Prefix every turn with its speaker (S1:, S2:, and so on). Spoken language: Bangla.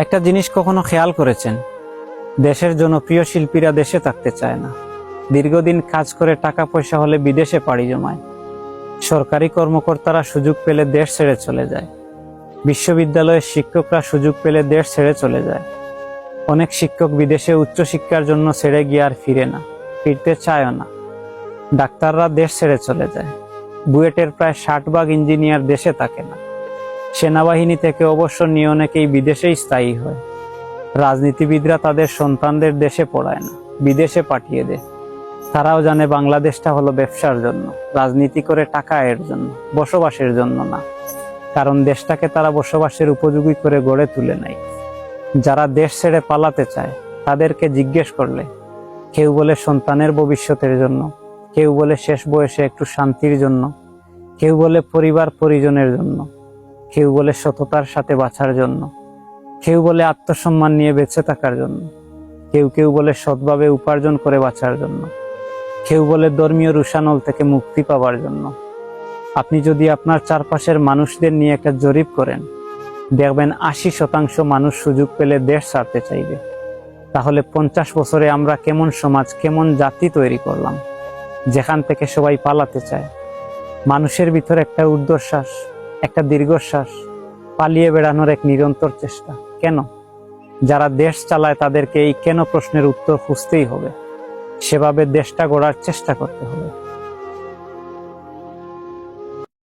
S1: একটা জিনিস কখনো খেয়াল করেছেন? দেশের জনপ্রিয় শিল্পীরা দেশে থাকতে চায় না। দীর্ঘদিন কাজ করে টাকা পয়সা হলে বিদেশে পাড়ি জমায়। সরকারি কর্মকর্তারা সুযোগ পেলে দেশ ছেড়ে চলে যায়। বিশ্ববিদ্যালয়ের শিক্ষকরা সুযোগ পেলে দেশ ছেড়ে চলে যায়। অনেক শিক্ষক বিদেশে উচ্চশিক্ষার জন্য ছেড়ে গিয়ে আর ফিরে না, ফিরতে চায়ও না। ডাক্তাররা দেশ ছেড়ে চলে যায়। বুয়েটের প্রায় 60 ভাগ ইঞ্জিনিয়ার দেশে থাকে না। সেনাবাহিনী থেকে অবসর নিয়ে অনেকেই বিদেশেই স্থায়ী হয়। রাজনীতিবিদরা তাদের সন্তানদের দেশে পড়ায় না, বিদেশে পাঠিয়ে দেয়। তারাও জানে বাংলাদেশটা হলো ব্যবসার জন্য, রাজনীতি করে টাকা আয়ের জন্য, বসবাসের জন্য না। কারণ দেশটাকে তারা বসবাসের উপযোগী করে গড়ে তুলে নেয়। যারা দেশ ছেড়ে পালাতে চায় তাদেরকে জিজ্ঞেস করলে কেউ বলে সন্তানের ভবিষ্যতের জন্য, কেউ বলে শেষ বয়সে একটু শান্তির জন্য, কেউ বলে পরিবার পরিজনের জন্য, কেউ বলে সততার সাথে বাঁচার জন্য, কেউ বলে আত্মসম্মান নিয়ে বেঁচে থাকার জন্য, কেউ কেউ বলে সৎভাবে উপার্জন করে বাঁচার জন্য, কেউ বলে ধর্মীয় রুষানল থেকে মুক্তি পাওয়ার জন্য। আপনি যদি আপনার চারপাশের মানুষদের নিয়ে একটা জরিপ করেন, দেখবেন 80% মানুষ সুযোগ পেলে দেশ ছাড়তে চাইবে। তাহলে 50 বছরে আমরা কেমন সমাজ, কেমন জাতি তৈরি করলাম, যেখান থেকে সবাই পালাতে চায়। মানুষের ভিতরে একটা ঊর্ধ্বশ্বাস, একটা দীর্ঘশ্বাস, পালিয়ে বেড়ানোর এক নিরন্তর চেষ্টা। কেন? যারা দেশ চালায় তাদেরকে এই কেন প্রশ্নের উত্তর খুঁজতেই হবে। সেভাবে দেশটা গড়ার চেষ্টা করতে হবে।